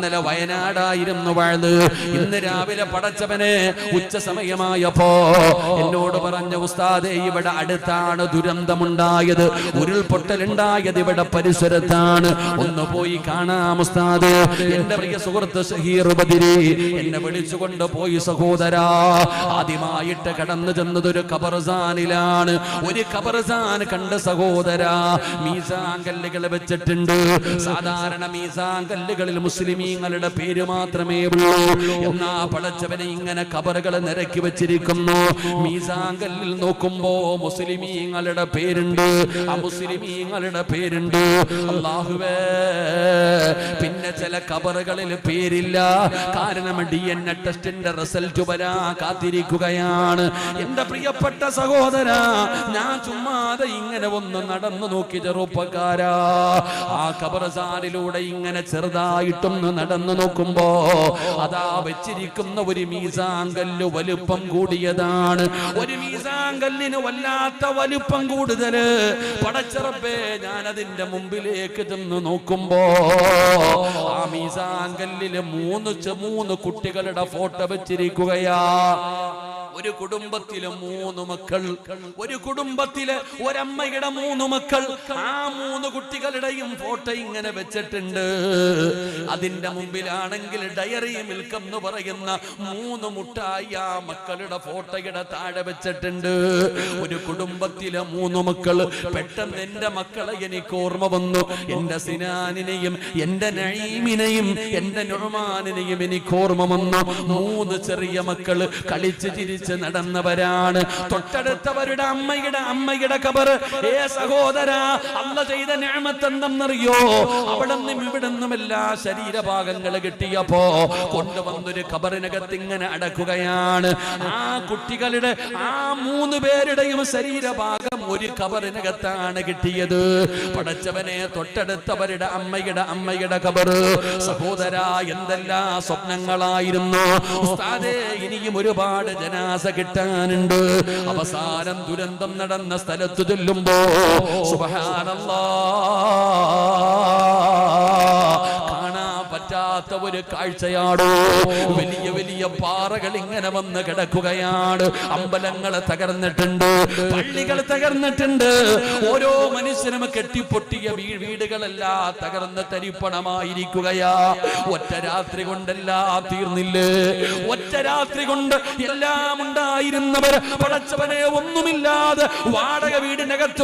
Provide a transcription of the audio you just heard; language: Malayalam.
ഇന്നലെ വയനാടായിരുന്നു വാഴ്. ഇന്ന് രാവിലെ പടച്ചവനെ ഉച്ച സമയമായപ്പോ എന്നോട് പറഞ്ഞ ഉസ്താദേ, ഇവിടെ അടുത്താണ് ദുരന്തമുണ്ടായത്, ഉരുൾപൊട്ടലുണ്ടായത് ഇവിടെ പരിസരത്താണ്, ഒന്ന് പോയി കാണാം ഉസ്താദ്. എന്റെ പ്രിയ സുഹൃത്ത് ഷഹീർ ബദരി എന്നെ വിളിച്ചുകൊണ്ട് പോയി. സഹോദരാ, ആദ്യമായിട്ട് കടന്നു ചെന്നത് ഒരു ഖബർസ്ഥാനിലാണ്. ഒരു ഖബർസ്ഥാൻ കണ്ട സഹോദരാ, മീസാൻ കല്ലുകൾ വെച്ചിട്ടുണ്ട്. സാധാരണ മീസാൻ കല്ലുകളിൽ മുസ്ലിമീങ്ങളുടെ പേര് മാത്രമേ ഉള്ളൂ. എന്നാ പടച്ചവനെ ഇങ്ങനെ ഖബറുകൾ നിരക്കി വെച്ചിരിക്കുന്നു. മീസാൻ കല്ലിൽ നോക്കുമ്പോ മുസ്ലിമീങ്ങളുടെ പേരുണ്ട്, അമുസ്ലിമീങ്ങളുടെ പേരുണ്ട്. അല്ലാഹുവേ, പിന്നെ ചില ഖബറുകളിൽ പേരില്ല. കാരണം DNA ടെസ്റ്റിന്റെ റിസൾട്ട് വരാൻ കാത്തിരിക്കുകയാണ്. എന്റെ പ്രിയപ്പെട്ട സഹോദരാ, ഞാൻ ചുമ്മാതെ ഇങ്ങനെ ഒന്ന് നടന്നു നോക്കി. ചെറുപ്പക്കാരാ, ആ ഖബർസ്ഥാനിലൂടെ ഇങ്ങനെ ചെറുതായിട്ടൊന്ന് നടന്നു നോക്കുമ്പോ അതാ വെച്ചിരിക്കുന്ന ഒരു മീസാൻ കല്ല് വലുപ്പം കൂടിയതാണ്. ഒരു മീസാൻ കല്ലിന് വല്ലാത്ത വലുപ്പം കൂടുതല്. പടച്ചറപ്പേ, ഞാൻ അതിന്റെ മുമ്പിലേക്ക് ചെന്ന് നോക്കുമ്പോ ആ മീസാൻ കല്ലില് മൂന്ന് കുട്ടികളുടെ ഫോട്ടോ വെച്ചിരിക്കുകയാ. ഒരു കുടുംബത്തിലെ 3 മക്കൾ, ഒരു കുടുംബത്തിലെ ഒരമ്മയുടെ 3 മക്കൾ. ആ 3 കുട്ടികളുടെയും ഫോട്ടോ ഇങ്ങനെ വെച്ചിട്ടുണ്ട്. അതിന്റെ മുമ്പിലാണെങ്കിൽ ഡയറി മിൽക്ക് എന്ന് പറയുന്ന 3 മുട്ടായി ആ മക്കളുടെ ഫോട്ടോയുടെ താഴെ വെച്ചിട്ടുണ്ട്. ഒരു കുടുംബത്തിലെ 3 മക്കൾ. പെട്ടെന്ന് എന്റെ മക്കളെ എനിക്ക് ഓർമ്മ വന്നു. എന്റെ സിനാനിനെയും എന്റെ നഈമിനെയും എന്റെ നുഅ്മാനിനെയും എനിക്ക് ഓർമ്മ വന്നു. 3 ചെറിയ മക്കൾ കളിച്ച് ചിരിച്ച് നടന്നവരാണ്. തൊട്ടടുത്തവരുടെ അമ്മയുടെ ഖബർ. സഹോദരാ, അല്ലാഹ് ചെയ്ത നിഅമത്ത് എന്തെന്നറിയോ? അവിടെ നിന്നും ഇവിടെ നിന്നും എല്ലാ ശരീരഭാഗങ്ങൾ കിട്ടിയപ്പോ കൊണ്ടുവന്നൊരു ഖബറിനകത്ത് ഇങ്ങനെ അടക്കുകയാണ്. ആ കുട്ടികളുടെ ആ 3 പേരുടെയും ശരീരഭാഗം ഒരു ഖബറിനകത്താണ് കിട്ടിയത്. പടച്ചവനെ, തൊട്ടടുത്തവരുടെ അമ്മയുടെ ഖബർ. സഹോദരാ, എന്തെല്ലാം സ്വപ്നങ്ങളായിരുന്നു. ഉസ്താദേ, ഇനിയും ഒരുപാട് ജനാസ കിട്ടാനുണ്ട്. അവസാനം ദുരന്തം നടന്ന സ്ഥലത്ത് ചെല്ലുമ്പോ സുബ്ഹാനല്ലാഹ്, കാണാൻ പറ്റാത്ത ഒരു കാഴ്ചയാടോ. വലിയ വലിയ പാറകൾ ഇങ്ങനെ വന്ന് കിടക്കുകയാണ്. അമ്പലങ്ങൾ തകർന്നിട്ടുണ്ട്, പള്ളികൾ തകർന്നിട്ടുണ്ട്. ഓരോ മനുഷ്യനും കെട്ടിപ്പൊട്ടിയ വീടുകളെല്ലാം തകർന്ന് തരിപ്പണമായിരിക്കുകയാ. ഒറ്റ രാത്രി കൊണ്ടെല്ലാം തീർന്നില്ലേ? ഒറ്റ രാത്രി കൊണ്ട് എല്ലാം ഉണ്ടായിരുന്നവർ പടച്ചവനെ ഒന്നുമില്ലാതെ വാടക വീടിനകത്ത്